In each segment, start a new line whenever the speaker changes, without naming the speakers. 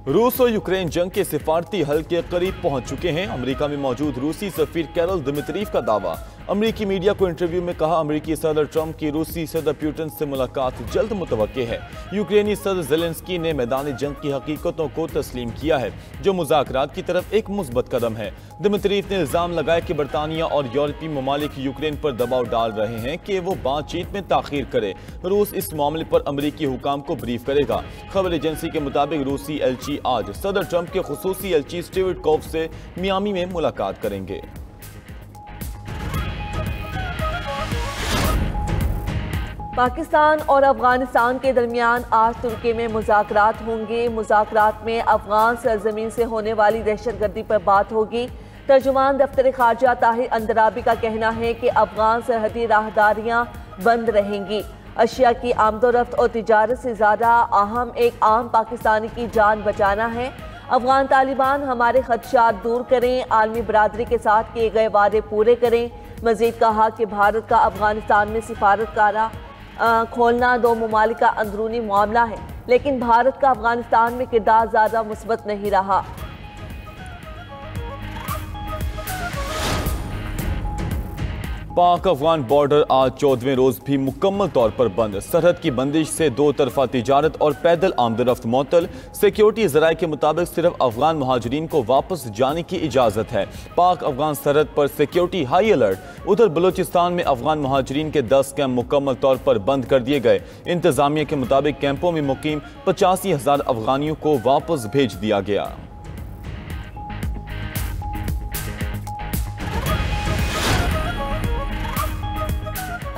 रूस और यूक्रेन जंग के सिफारती हल के करीब पहुंच चुके हैं। अमेरिका में मौजूद रूसी सफीर कैरोल दिमित्रीव का दावा। अमेरिकी मीडिया को इंटरव्यू में कहा, अमेरिकी सदर ट्रंप की रूसी सदर पुतिन से मुलाकात जल्द मुतवक्के है। यूक्रेनी सदर ज़ेलेंस्की ने मैदान जंग की हकीकतों को तस्लीम किया है, जो मुज़ाकरात की तरफ एक मुस्बत कदम है। दिमित्रीव ने इल्जाम लगाया कि बरतानिया और यूरोपीय ममालिक यूक्रेन पर दबाव डाल रहे हैं कि वो बातचीत में ताखीर करे। रूस इस मामले पर अमेरिकी हुकाम को ब्रीफ करेगा। खबर एजेंसी के मुताबिक रूसी एलची आज सदर ट्रंप के खुसूसी एलची स्टीव विटकॉफ से मियामी में मुलाकात करेंगे।
पाकिस्तान और अफगानिस्तान के दरमियान आज तुर्की में मुज़ाकरात होंगे। मुज़ाकरात में अफगान सरजमीन से होने वाली दहशतगर्दी पर बात होगी। तर्जुमान दफ्तर खारजा ताहिर अंदराबी का कहना है कि अफगान सरहदी राहदारियाँ बंद रहेंगी। अशिया की आमदोरफ्त और तिजारत से ज़्यादा अहम एक आम पाकिस्तानी की जान बचाना है। अफगान तालिबान हमारे खदशात दूर करें, आलमी बरादरी के साथ किए गए वादे पूरे करें। मजीद कहा कि भारत का अफगानिस्तान में सिफारतखाना खोलना दो ममालिक का अंदरूनी मामला है, लेकिन भारत का अफगानिस्तान में किरदार ज़्यादा मुस्बत नहीं रहा।
पाक अफगान बॉर्डर आज 14वें रोज भी मुकम्मल तौर पर बंद। सरहद की बंदिश से दो तरफा तिजारत और पैदल आमदरफ्त मुअत्तल। सिक्योरिटी जराये के मुताबिक सिर्फ अफगान महाजरीन को वापस जाने की इजाज़त है। पाक अफगान सरहद पर सिक्योरिटी हाई अलर्ट। उधर बलूचिस्तान में अफगान महाजरीन के 10 कैंप मुकम्मल तौर पर बंद कर दिए गए। इंतजामिया के मुताबिक कैंपों में मुकीम 85,000 अफगानियों को वापस भेज दिया गया।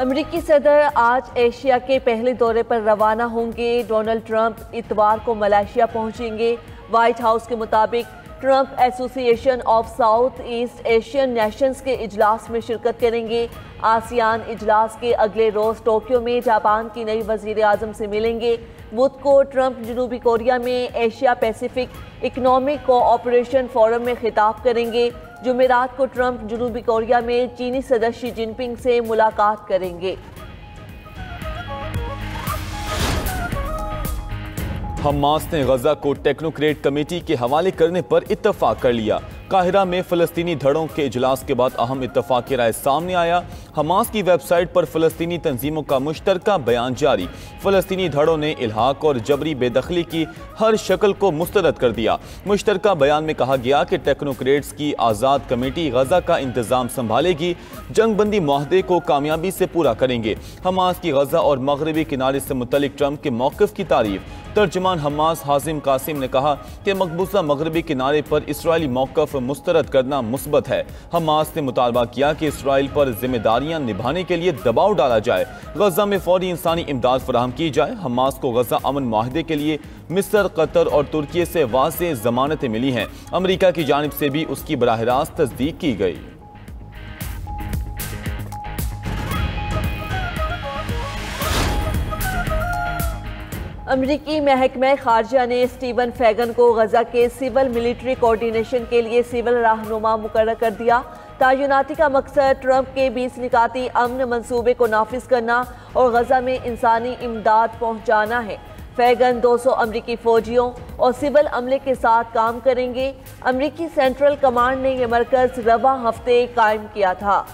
अमेरिकी सदर आज एशिया के पहले दौरे पर रवाना होंगे। डोनाल्ड ट्रंप इतवार को मलेशिया पहुंचेंगे। व्हाइट हाउस के मुताबिक Trump association of south east Asian Nations के इजलास में शिरकत करेंगे। आसियान इजलास के अगले रोज टोक्यो में जापान की नई वजीर आजम से मिलेंगे। बुध को ट्रंप जनूबी कोरिया में Asia Pacific economic cooperation forum में खिताब करेंगे। जुमेरात को ट्रंप जनूबी कोरिया में चीनी सदर शी जिनपिंग से मुलाकात करेंगे।
हमास ने गजा को टेक्नोक्रेट कमेटी के हवाले करने पर इत्तफाक कर लिया। काहिरा में फ़लस्तीनी धड़ों के इजलास के बाद अहम इत्तफाक़ी राय सामने आया। हमास की वेबसाइट पर फ़लस्तीनी तंजीमों का मुश्तरका बयान जारी। फ़लस्तीनी धड़ों ने इल्हाक और जबरी बेदखली की हर शक्ल को मुस्तरद कर दिया। मुश्तरका बयान में कहा गया कि टेक्नोक्रेट्स की आज़ाद कमेटी गजा का इंतज़ाम संभालेगी, जंगबंदी मुआहदे को कामयाबी से पूरा करेंगे। हमास की गजा और मगरबी किनारे से मुतल्लिक ट्रंप के मौक़िफ़ की तारीफ। तर्जुमान हमास हाजिम कासिम ने कहा कि मकबूजा मगरबी किनारे पर इसराइली मौक़िफ़ मुस्तरद करना मुस्बत है। हमास ने मुतालबा किया कि इसराइल पर जिम्मेदारियां निभाने के लिए दबाव डाला जाए, गजा में फौरी इंसानी इमदाद फराहम की जाए। हमास को गजा अमन मुआहदे के लिए मिस्र, कतर और तुर्की से वाज़ेह ज़मानतें मिली हैं। अमेरिका की जानिब से भी उसकी बराह रास्त तस्दीक की गई।
अमरीकी महकमा खारजा ने स्टीवन फैगन को गजा के सिविल मिलिट्री कोऑर्डिनेशन के लिए सिविल रहनुमा मुकर्रर कर दिया। तैनाती का मकसद ट्रंप के 20 निकाती अमन मंसूबे को नाफिज करना और गजा में इंसानी इमदाद पहुंचाना है। फैगन 200 अमरीकी फौजियों और सिविल अमले के साथ काम करेंगे। अमरीकी सेंट्रल कमांड ने यह मरकज रवा हफ्ते कायम किया था।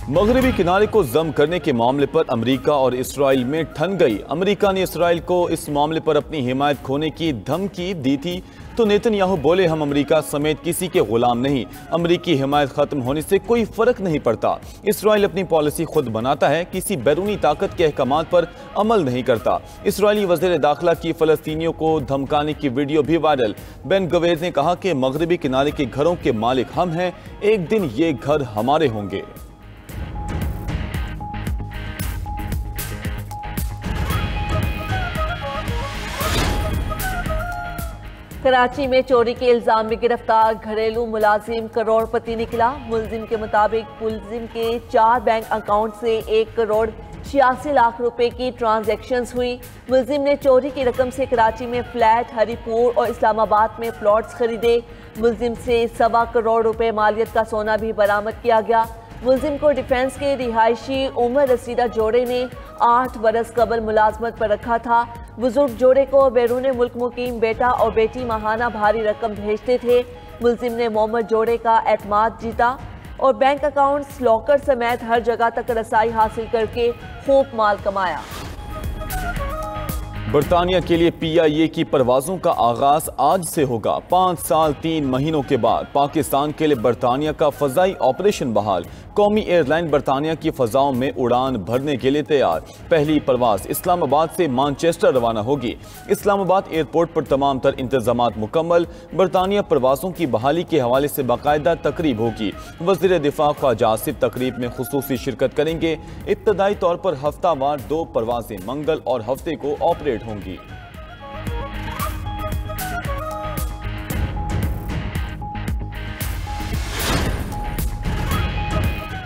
मगरबी किनारे को जम करने के मामले पर अमेरिका और इसराइल में ठन गई। अमेरिका ने इसराइल को इस मामले पर अपनी हिमायत खोने की धमकी दी थी, तो नेतन्याहू बोले, हम अमेरिका समेत किसी के गुलाम नहीं, अमेरिकी हिमायत खत्म होने से कोई फर्क नहीं पड़ता। इसराइल अपनी पॉलिसी खुद बनाता है, किसी बैरूनी ताकत के अहकामात पर अमल नहीं करता। इसराइली वज़ीर दाखिला की फ़लस्तीनियों को धमकाने की वीडियो भी वायरल। बेन गवेर ने कहा कि मगरबी किनारे के घरों के मालिक हम हैं, एक दिन ये घर हमारे होंगे।
कराची में चोरी के इल्जाम में गिरफ्तार घरेलू मुलाजिम करोड़पति निकला। मुलजिम के मुताबिक मुलजिम के 4 बैंक अकाउंट से 1 करोड़ 86 लाख रुपए की ट्रांजैक्शंस हुई। मुलजिम ने चोरी की रकम से कराची में फ्लैट, हरीपुर और इस्लामाबाद में प्लॉट्स खरीदे। मुलजिम से 1.25 करोड़ रुपए मालियत का सोना भी बरामद किया गया। मुलजिम को डिफेंस के रिहायशी उमर रसीदा जोड़े ने 8 बरस कबल मुलाजमत पर रखा था। बुजुर्ग जोड़े को बैरून मुल्क मुकीम बेटा और बेटी माहाना भारी रकम भेजते थे। मुलजिम ने मोहम्मद जोड़े का एतमाद जीता और बैंक अकाउंट्स, लॉकर समेत हर जगह तक रसाई हासिल करके खूब माल कमाया।
बरतानिया के लिए PIA की परवाजों का आगाज आज से होगा। 5 साल 3 महीनों के बाद पाकिस्तान के लिए बरतानिया का फजाई ऑपरेशन बहाल। कौमी एयरलाइन बरतानिया की फजाओं में उड़ान भरने के लिए तैयार। पहली परवाज इस्लामाबाद से मैनचेस्टर रवाना होगी। इस्लामाबाद एयरपोर्ट पर तमाम तर इंतजामात मुकम्मल। बरतानिया परवाजों की बहाली के हवाले से बाकायदा तकरीब होगी। वज़ीर दिफा ख्वाजा आसिफ तकरीब में खुसूसी शिरकत करेंगे। इब्तदाई तौर पर हफ्तावार 2 परवाजें मंगल और हफ्ते को ऑपरेट होंगी।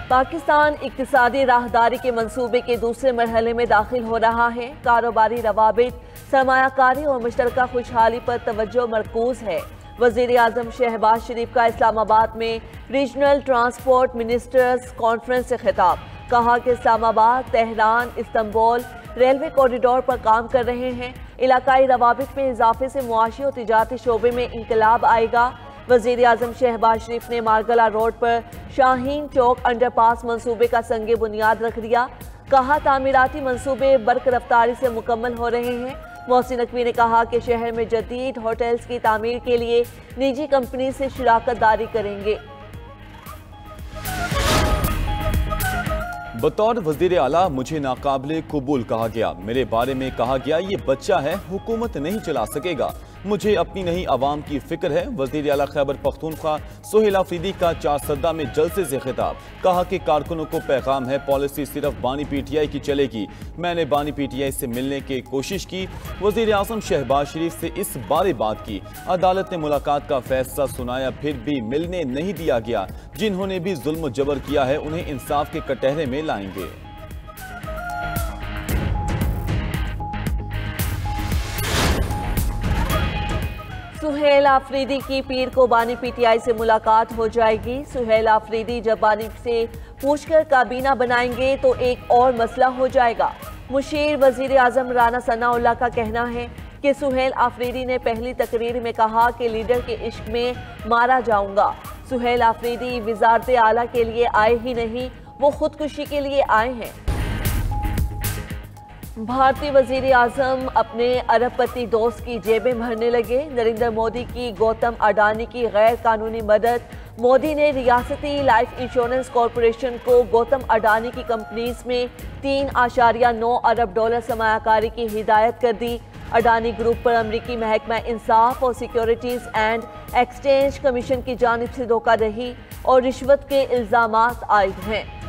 पाकिस्तान इक्तिसादी राहदारी के मंसूबे के दूसरे मरहले में दाखिल हो रहा है। कारोबारी रवाबित, सरमायाकारी और मुश्तरका खुशहाली पर तवज्जो मरकूज है। वज़ीर आज़म शहबाज शरीफ का इस्लामाबाद में रीजनल ट्रांसपोर्ट मिनिस्टर्स कॉन्फ्रेंस से खिताब। कहा कि Islamabad, Tehran, Istanbul railway corridor पर काम कर रहे हैं। इलाकाई रवाबित में इजाफे से मुआशी और तिजारती शोबे में इंकलाब आएगा। वज़ीर आज़म शहबाज शरीफ ने मारगला रोड पर शाहीन चौक अंडरपास मंसूबे का संगे बुनियाद रख दिया। कहा तामीराती मंसूबे बरक रफ्तारी से मुकम्मल हो रहे हैं। मोहसिन नकवी ने कहा कि शहर में जदीद होटल्स की तामीर के लिए निजी कंपनी से शिराकत दारी करेंगे।
बतौर वज़ीर आला मुझे नाकाबिले कबूल कहा गया। मेरे बारे में कहा गया ये बच्चा है, हुकूमत नहीं चला सकेगा। मुझे अपनी नहीं आवाम की फिक्र है। वज़ीर आला खैबर पख्तूनख्वा सुहेल आफरीदी का 4 सद्दा में जलसे से खिताब। कहा कि कारकुनों को पैगाम है, पॉलिसी सिर्फ बानी PTI की चलेगी। मैंने बानी PTI से मिलने की कोशिश की। वज़ीर आज़म शहबाज शरीफ से इस बारे बात की। अदालत ने मुलाकात का फैसला सुनाया, फिर भी मिलने नहीं दिया गया। जिन्होंने भी जुल्म जबर किया है उन्हें इंसाफ के कटहरे में लाएंगे।
सुहेल आफरीदी की पीर को बानी PTI से मुलाकात हो जाएगी। सुहेल आफरीदी जब बानी से पूछकर काबीना बनाएंगे तो एक और मसला हो जाएगा। मुशीर वज़ीर आज़म राना सनाउल्लाह का कहना है कि सुहेल आफरीदी ने पहली तकरीर में कहा कि लीडर के इश्क में मारा जाऊंगा। सुहेल आफरीदी वज़ारत आला के लिए आए ही नहीं, वो खुदकुशी के लिए आए हैं। भारतीय वजीर आजम अपने अरबपति दोस्त की जेबें भरने लगे। नरेंद्र मोदी की गौतम अडानी की गैर कानूनी मदद। मोदी ने रियासती लाइफ इंश्योरेंस कॉरपोरेशन को गौतम अडानी की कंपनीज में 3.9 अरब डॉलर सरमायाकारी की हिदायत कर दी। अडानी ग्रुप पर अमरीकी महकमा इंसाफ और सिक्योरिटीज एंड एक्सचेंज कमीशन की जानिब से धोखाधड़ी और रिश्वत के इल्जामात आयद हैं।